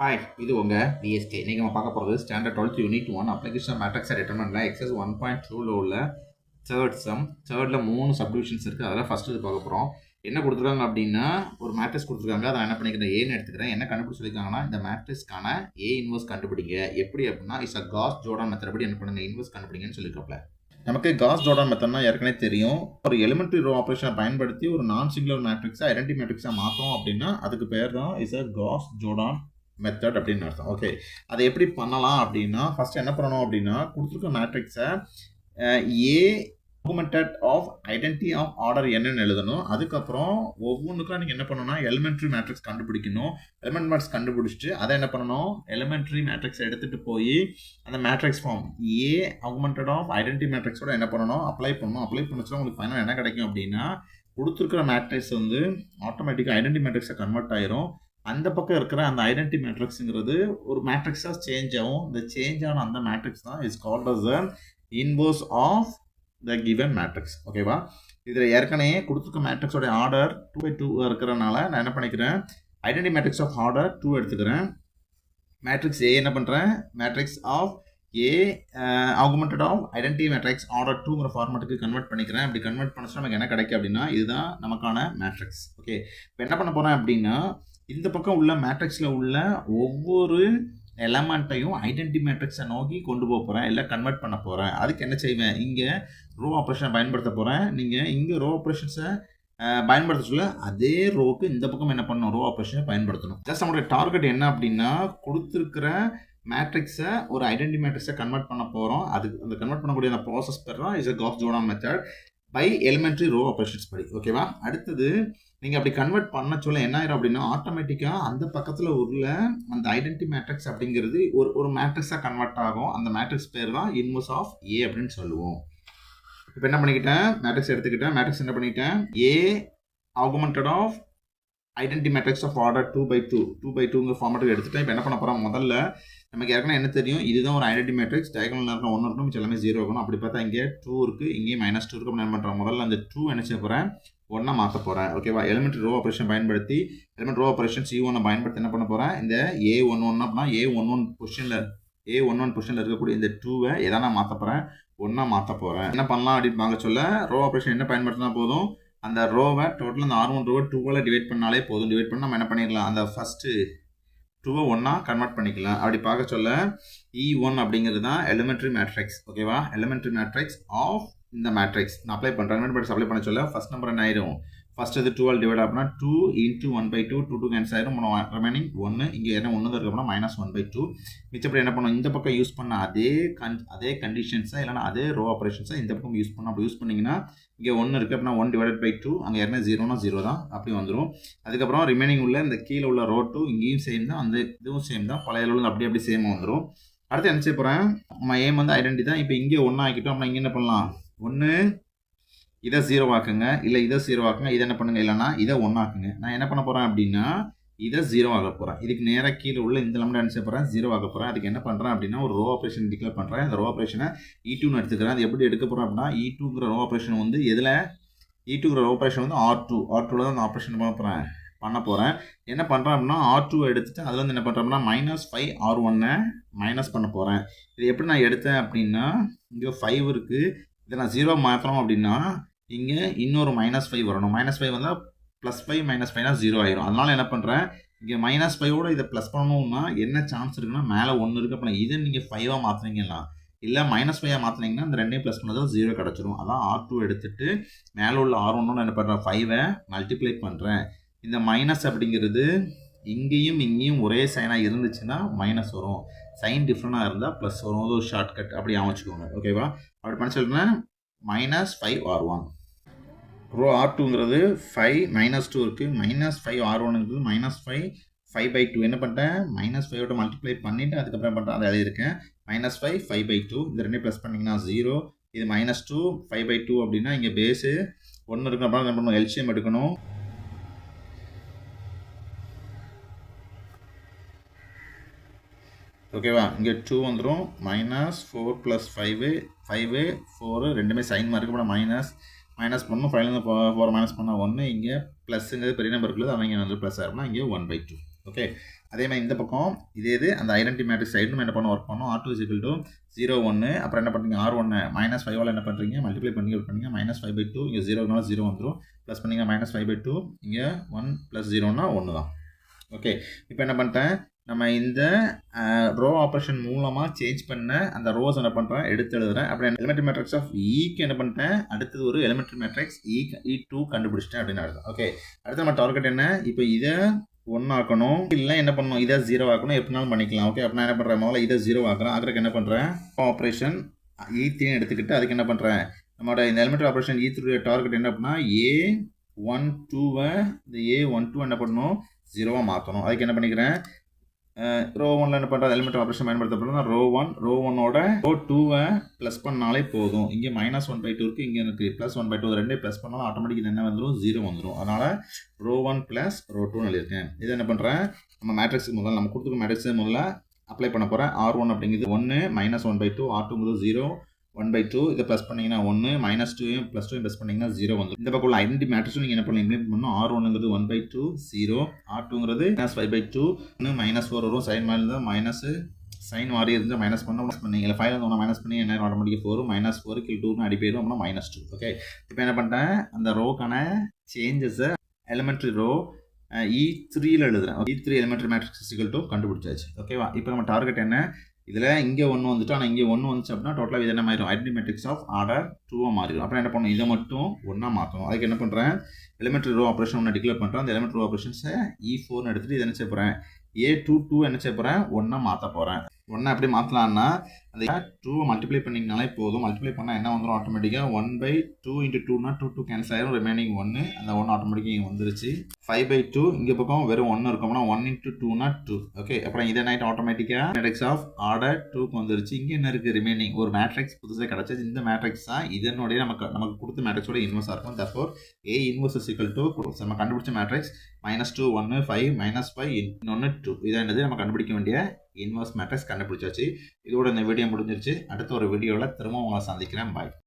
Hi, இது உங்கள் TSK. இன்றைக்கி நம்ம பார்க்க போகிறது standard 12th unit 1 application matrix டிட்டர்மெண்ட்டில் எக்ஸஸ் 1.2ல் உள்ள தேர்ட் சம். தேர்டில் 3 சப்டிவிஷன்ஸ் இருக்குது. அதில் ஃபஸ்ட்டு இது பார்க்க போகிறோம். என்ன கொடுத்துருக்காங்க அப்படின்னா, ஒரு மேட்ரிக்ஸ் கொடுத்துருக்காங்க. அதை என்ன பண்ணிக்கிறேன், ஏன்னு எடுத்துக்கிறேன். என்ன கண்டுபிடிச்சி சொல்லியிருக்காங்கன்னா, இந்த மேட்ரிக்ஸ்க்கான ஏ இன்வர்ஸ் கண்டுபிடிங்க. எப்படி அப்படின்னா, is a Gauss Jordan method படி என்ன பண்ணுங்க, இன்வர்ஸ் கண்டுபிடிங்கன்னு சொல்லியிருக்காப்ல. நமக்கு காஸ் ஜோர்டான் மெத்தட்னா ஏற்கனவே தெரியும். ஒரு எலிமெண்ட்ரி ரோ ஆப்ரேஷனை பயன்படுத்தி ஒரு நான் சிங்குலர் மேட்ரிக்ஸை ஐடென்டி மேட்ரிக்ஸாக மாற்றோம் அப்படின்னா அதுக்கு பேர் தான் is a Gauss Jordan method அப்படின்னு அர்த்தம். ஓகே, அதை எப்படி பண்ணலாம் அப்படின்னா, ஃபர்ஸ்ட் என்ன பண்ணணும் அப்படின்னா, கொடுத்துருக்க மேட்ரிக்ஸை A augmented of identity of order என்னன்னு எழுதணும். அதுக்கப்புறம் ஒவ்வொன்றுக்கும் நீங்கள் என்ன பண்ணணும்னா எலிமெண்ட்ரி மேட்ரிக்ஸ் கண்டுபிடிக்கணும். எலிமெண்ட் மேட்ரிக்ஸ் கண்டுபிடிச்சிட்டு அதை என்ன பண்ணணும், எலிமெண்ட்ரி மேட்ரிக்ஸ் எடுத்துகிட்டு போய் அந்த matrix form A augmented of identity மேட்ரிக்ஸோட என்ன பண்ணணும், அப்ளை பண்ணணும். அப்ளை பண்ணிச்சுன்னா உங்களுக்கு ஃபைனல் என்ன கிடைக்கும் அப்படின்னா, கொடுத்துருக்கிற மேட்ரிக்ஸ் வந்து ஆட்டோமேட்டிக்காக ஐடென்டி மேட்ரிக்ஸை கன்வெர்ட் ஆயிரும். அந்த பக்கம் இருக்கிற அந்த ஐடென்டி மேட்ரிக்ஸுங்கிறது ஒரு மேட்ரிக்ஸாக சேஞ்ச் ஆகும். இந்த சேஞ்ச் ஆன அந்த மேட்ரிக்ஸ் தான் is called as a inverse of the given matrix. ஓகேவா, இதில் ஏற்கனவே கொடுத்துருக்க மேட்ரிக்ஸோட ஆர்டர் 2/2 இருக்கிறனால நான் என்ன பண்ணிக்கிறேன், ஐடென்டி மேட்ரிக்ஸ் ஆஃப் ஆர்டர் 2 எடுத்துக்கிறேன். மேட்ரிக்ஸ் ஏ என்ன பண்ணுறேன், matrix of A augmented of identity matrix order 2ங்கிற ஃபார்மேட்டுக்கு கன்வெர்ட் பண்ணிக்கிறேன். அப்படி கன்வெர்ட் பண்ணிச்சுன்னா நமக்கு என்ன கிடைக்கும் அப்படின்னா, இதுதான் நமக்கான மேட்ரிக்ஸ். ஓகே, இப்போ என்ன பண்ண போகிறேன் அப்படின்னா, இந்த பக்கம் உள்ள மேட்ரிக்ஸில் உள்ள ஒவ்வொரு எலமெண்ட்டையும் ஐடென்டி மேட்ரிக்ஸை நோக்கி கொண்டு போக போகிறேன், இல்லை கன்வெர்ட் பண்ண போகிறேன். அதுக்கு என்ன செய்வேன், இங்கே ரோ ஆப்ரேஷனை பயன்படுத்த போகிறேன். நீங்கள் இங்கே ரோ ஆப்ரேஷன்ஸை பயன்படுத்த சொல்ல அதே ரோக்கு இந்த பக்கம் என்ன பண்ணணும், ரோ ஆப்ரேஷனை பயன்படுத்தணும். ஜஸ்ட் நம்மளுடைய டார்கெட் என்ன அப்படின்னா, கொடுத்துருக்கிற மேட்ரிக்ஸை ஒரு ஐடென்டி மேட்ரிக்ஸை கன்வெர்ட் பண்ண போகிறோம். அதுக்கு அந்த கன்வெர்ட் பண்ணக்கூடிய அந்த ப்ராசஸ் பேர் தான் is a Gauss Jordan method by elementary row operations படி. ஓகேவா, அடுத்தது நீங்கள் அப்படி கன்வெர்ட் பண்ண சொல்ல என்ன ஆயிரும் அப்படின்னா, ஆட்டோமேட்டிக்காக அந்த பக்கத்தில் உள்ள அந்த ஐடென்டி மேட்ரிக்ஸ் அப்படிங்கிறது ஒரு மேட்ரிக்ஸாக கன்வெர்ட் ஆகும். அந்த மேட்ரிக்ஸ் பேர் தான் இன்வர்ஸ் ஆஃப் ஏ அப்படின்னு சொல்லுவோம். இப்போ என்ன பண்ணிக்கிட்டேன், மேட்ரிக்ஸ் எடுத்துக்கிட்டேன். மேட்ரிக்ஸ் என்ன பண்ணிக்கிட்டேன், A augmented of identity matrix of order 2/2ங்கிற ஃபார்மேட்டுக்கு எடுத்துகிட்டேன். இப்போ என்ன பண்ண போகிறோம், முதல்ல நமக்கு ஏற்கனவே என்ன தெரியும், இதுதான் ஒரு ஐடென்டி மேட்ரிக்ஸ். டயகனல் நேரம் 1 இருக்கணும், மிச்சம் எல்லாமே 0 இருக்கணும். அப்படி பார்த்தா இங்கே 2 இருக்குது, இங்கேயும் -2 இருக்குது. என்ன பண்ணுறேன், முதல்ல அந்த 2 என்ன செய்ய போகிறேன், 1 மாற்ற போகிறேன். ஓகேவா, எலிமெண்ட் ரோ ஆப்ரேஷன் பயன்படுத்தி எலிமெண்ட் ரோ ஆப்ரேஷன் C1 பயன்படுத்தி என்ன பண்ண போகிறேன், இந்த A11 அப்படின்னா A11 பொசிஷனில் இருக்கக்கூடிய இந்த 2வை எதை நான் மாற்ற போகிறேன், 1 மாற்ற போகிறேன். என்ன பண்ணலாம் அப்படின்னு பார்க்க சொல்ல, ரோ ஆப்ரேஷன் என்ன பயன்படுத்தினா போதும், அந்த ரோவை டோட்டல் அந்த R1 ரோவை 2வால் டிவைட் பண்ணாலே போதும். டிவைட் பண்ணால் நம்ம என்ன பண்ணிடலாம், அந்த ஃபஸ்ட்டு 2வை 1 கன்வெர்ட் பண்ணிக்கலாம். அப்படி பார்க்க சொல்ல E1 அப்படிங்கிறது தான் எலிமெண்ட்ரி மேட்ரிக்ஸ். ஓகேவா, எலிமெண்ட்ரி மேட்ரிக்ஸ் ஆஃப் இந்த மேட்ரிக்ஸ் நான் அப்ளை பண்ணுறேன். எலிமெண்ட் மேட்ரிக்ஸ் அப்ளை பண்ண சொல்ல ஃபஸ்ட் நம்பர் என்ன ஆயிரும், ஃபஸ்ட் இது 2ஆல் டிவைட் அப்படின்னா 2 × 1/2, 2 கேன்சல் ஆயிரும். ரிமைனிங் 1, இங்கே என்ன 1 தான் இருக்கு அப்படின்னா -1/2. மிச்சப்படி என்ன பண்ணணும், இந்த பக்கம் யூஸ் பண்ண அதே கண்டிஷன்ஸை இல்லைனா அதே ரோ ஆப்ரேஷன்ஸை இந்த பக்கம் யூஸ் பண்ணணும். அப்படி யூஸ் பண்ணிங்கன்னா இங்கே 1 இருக்குது அப்படின்னா 1/2, அங்கே என்ன 0னா 0 தான், அப்படி வந்துடும். அதுக்கப்புறம் ரிமைனிங் உள்ள இந்த கீழே உள்ள ரோ 2 இங்கேயும் சேம் தான், அந்த இதுவும் சேம் தான், பழைய அளவில் அப்படி சேமாக வந்துடும். அடுத்து என்ன செய்ய போகிறேன், நம்ம ஏம் வந்து ஐடென்டி தான். இப்போ இங்கே 1 ஆக்கிட்டோம் அப்படின்னா இங்கே என்ன பண்ணலாம், ஒன்று இதை 0 ஆக்குங்க, இல்லை இதை 0 ஆக்குங்க, இதை என்ன பண்ணுங்க, இல்லைனா இதை 1 ஆக்குங்க. நான் என்ன பண்ண போகிறேன் அப்படின்னா, இதை 0 ஆக போகிறேன். இதுக்கு நேராக கீழே உள்ள இந்த எலிமெண்ட் என்ன செய்ய போகிறேன், 0 ஆக போகிறேன். அதுக்கு என்ன பண்ணுறேன் அப்படின்னா, ஒரு ரோ ஆப்ரேஷன் டிக்ளேர் பண்ணுறேன். அந்த ரோ ஆப்ரேஷனை E2ன்னு எடுத்துக்கிறேன். அது எப்படி எடுக்க போகிறேன் அப்படின்னா, E2ங்கிற ரோ ஆப்ரேஷன் வந்து எதில், E2ங்கிற ரோ ஆப்ரேஷன் வந்து R2ல தான் அந்த ஆப்ரேஷன் பண்ண போகிறேன். என்ன பண்ணுறேன் அப்படின்னா, R2வை எடுத்துட்டு அதில் வந்து என்ன பண்ணுறேன் அப்படின்னா -5R1 மைனஸ் பண்ண போகிறேன். இது எப்படி நான் எடுத்தேன் அப்படின்னா, இங்கே 5 இருக்குது, இதை நான் 0 மாற்றணும் அப்படின்னா இங்கே இன்னொரு -5 வரணும். -5 வந்தால் +5 -5னா 0 ஆயிரும். அதனால் என்ன பண்ணுறேன், இங்கே -5ஓட இதை ப்ளஸ் பண்ணணும்னா என்ன சான்ஸ் இருக்குன்னா, மேலே 1 இருக்குது. அப்போ இதை நீங்கள் 5ஆக மாற்றுறீங்கன்னா, இல்லை -5ஆக மாற்றினீங்கன்னா இந்த ரெண்டையும் ப்ளஸ் பண்ணதான் 0 கிடச்சிரும். அதான் R2 எடுத்துட்டு மேலே உள்ள R1ஓட என்ன பண்ணுறேன், 5ஐ மல்டிப்ளை பண்ணுறேன். இந்த மைனஸ் அப்படிங்கிறது இங்கேயும் ஒரே சைனாக இருந்துச்சுன்னா மைனஸ் வரும், சைன் டிஃப்ரெண்டாக இருந்தால் ப்ளஸ் வரும். அது ஒரு ஷார்ட்கட், அப்படி அமைச்சுக்கோங்க. ஓகேவா, அப்படி பண்ண சொல்கிறேன். -5R1 ரோ R2ங்கிறது 5 -2 இருக்குது, -5R1ங்கிறது -5/2. என்ன பண்ணிட்டேன், -5ஓட மல்டிப்ளை பண்ணிவிட்டு அதுக்கப்புறம் பண்ணுறேன், அதை எழுதியிருக்கேன். -5/2 இது ரெண்டையும் ப்ளஸ் பண்ணிங்கன்னா 0, இது -2 5/2 அப்படின்னா இங்கே பேஸு 1 இருக்கு. அப்புறம் என்ன பண்ணணும், எல்சிஎம் எடுக்கணும். ஓகேவா, இங்கே 2 வந்துடும். -4 + 5 4 ரெண்டுமே சைன் மார்க்கு. அப்புறம் மைனஸ் பண்ணணும். 5லேருந்து 4 மைனஸ் பண்ணால் 1. இங்கே ப்ளஸ்ஸுங்கிறது பெரிய நம்பர் இருக்குது, அவங்க இங்கே வந்து ப்ளஸ் ஆகிருக்குன்னா இங்கே 1/2. ஓகே, அதே மாதிரி இந்த பக்கம் இது அந்த ஐடென்டி மேட்ரிக்ஸ் சைடு நம்ம என்ன பண்ண ஒர்க் பண்ணோம். R2 0 1 அப்புறம் என்ன பண்ணுறீங்க R1 -5 என்ன பண்ணுறீங்க மல்டிப்ளை பண்ணி பண்ணுங்க -5/2 இங்கே 0னால 0 வந்துடும் ப்ளஸ் பண்ணிங்க -5/2 இங்கே 1 + 0னா 1 தான். ஓகே, இப்போ என்ன பண்ணிட்டேன் நம்ம இந்த ரோ ஆப்ரேஷன் மூலமாக சேஞ்ச் பண்ண அந்த ரோஸ் என்ன பண்ணுறேன் எடுத்து எழுதுறேன். அப்புறம் எலிமெண்ட்ரி மேட்ரிக்ஸ் ஆஃப் ஈக்கு என்ன பண்ணிட்டேன் அடுத்தது ஒரு எலிமெண்ட்ரி மேட்ரிக்ஸ் E2 கண்டுபிடிச்சிட்டேன் அப்படின்னு அர்த்தம். ஓகே, அடுத்து நம்ம டார்கெட் என்ன இப்போ இதை 1 ஆக்கணும் இல்லை என்ன பண்ணணும் இதை 0 ஆக்கணும் எப்படினாலும் பண்ணிக்கலாம். ஓகே, அப்போ நான் என்ன பண்ணுறேன் முதல்ல இதை 0 ஆக்குறேன். ஆக்குறதுக்கு என்ன பண்ணுறேன் ஆப்ரேஷன் E3 எடுத்துக்கிட்டு அதுக்கு என்ன பண்ணுறேன் நம்மளோட இந்த எலிமெண்ட்ரி ஆப்ரேஷன் E3 டார்கெட் என்ன அப்படின்னா A12 இந்த A12 என்ன பண்ணணும் 0 மாற்றணும். அதுக்கு என்ன பண்ணிக்கிறேன் ரோ 1ல என்ன பண்ணுறது எலிமெண்ட் ஆப்ரேஷன் பயன்படுத்தப்படுறதுனா ரோ 1ஓட ரோ 2 ப்ளஸ் பண்ணாலே போதும். இங்கே -1/2 இருக்குது, இங்கே எனக்கு +1/2 ரெண்டே ப்ளஸ் பண்ணாலும் ஆட்டோமேட்டிக் என்ன வந்துடும் 0 வந்துடும். அதனால் ரோ 1 + ரோ 2 எழுதியிருக்கேன். இதை என்ன பண்ணுறேன் நம்ம மேட்ரிக்ஸுக்கு முதல்ல நம்ம கொடுத்துருக்க மேட்ரிக்ஸு முதல்ல அப்ளை பண்ண போகிறேன். R1 அப்படிங்கிறது 1 -1/2 R2 0 1/2 இதை ப்ளஸ் பண்ணிங்கன்னா 1 -2 +2 ப்ளஸ் பண்ணிங்கன்னா 0 வந்துடும். இந்த பக்கம் உள்ள ஐடென்டி மேட்ரிக்ஸும் நீங்கள் என்ன பண்ணலாம் இம்ப்ளிமெண்ட் பண்ணணும். R1ங்கிறது 1/2 0 R2ங்கிறது -5/2 -4 வரும். சைன் மாறி இருந்தால் மைனஸ் சைன் மாறி இருந்தால் மைனஸ் பண்ணீங்க 5 வந்து மைனஸ் பண்ணி என்ன ஆட்டோமேட்டிக் 4 -4 கில் 2 அடி போயிடும் அப்படின்னா -2. ஓகே, இப்போ என்ன பண்ணிட்டேன் அந்த ரோக்கான சேஞ்சஸை எலிமெண்ட்ரி ரோ E3ல எழுதுறேன். E3 எலிமெண்ட்ரி மேட்ரிக்ஸ் கண்டுபிடிச்சாச்சு. ஓகேவா, இப்போ நம்ம டார்கெட் என்ன இதில் இங்கே 1 வந்துட்டு ஆனால் இங்கே 1 வந்துச்சு அப்படின்னா டோட்டலாக இது என்ன மாறிடும் ஐடென்டி மேட்ரிக்ஸ் ஆஃப் ஆர்டர் 2 மாறிடும். அப்புறம் என்ன பண்ணணும் இதை மட்டும் 1 மாற்றணும். அதுக்கு என்ன பண்ணுறேன் எலிமெண்ட்ரி ரோ ஆப்ரேஷன் ஒன்று டிக்ளேர் பண்ணுறேன். அந்த எலிமெண்ட்ரி ரோ ஆப்ரேஷன்ஸை E4 எடுத்துகிட்டு இதை என்ன செய்ய போகிறேன் A22 என்ன செய்ய போகிறேன் 1 மாற்ற போகிறேன். 1 எப்படி மாற்றலான்னா அந்த 2 மல்டிப்ளை பண்ணிங்கனாலே போதும். மல்டிப்ளை பண்ணால் என்ன வந்துடும் ஆட்டோமேட்டிக்காக 1/2 × 2னா 2 கேன்சல் ஆயிரும். ரிமைனிங் 1 அந்த 1 ஆட்டோமேட்டிக்காக இங்கே வந்துருச்சு. 5/2 இங்கே பக்கம் வெறும் 1 இருக்கும்னா 1 × 2னா 2. ஓகே, அப்புறம் இதை நைட் ஆட்டோமேட்டிக்காக மேட்ரிக்ஸ் ஆஃப் ஆர்டர் 2க்கு வந்துருச்சு. இங்கே என்ன இருக்குது ரிமைனிங் ஒரு மேட்ரிக்ஸ் புதுசாக கிடச்சிச்சு. இந்த மேட்ரிக்ஸ் தான் இதனுடைய நமக்கு கொடுத்த மேட்ரிக்ஸோட இன்வர்ஸாக இருக்கும். தற்போர் A இன்வர்ஸ் நம்ம கண்டுபிடிச்ச மேட்ரிக்ஸ் -2 1 5 -5 இன்னொன்று 2 இதான் என்னது நம்ம கண்டுபிடிக்க வேண்டிய இன்வர்ஸ் மேட்ரிக்ஸ் கண்டுபிடிச்சாச்சு. இதோட இந்த வீடியோ முடிஞ்சிருச்சு. அடுத்த ஒரு வீடியோவில் திரும்ப உங்களை சந்திக்கிறேன். பாய்.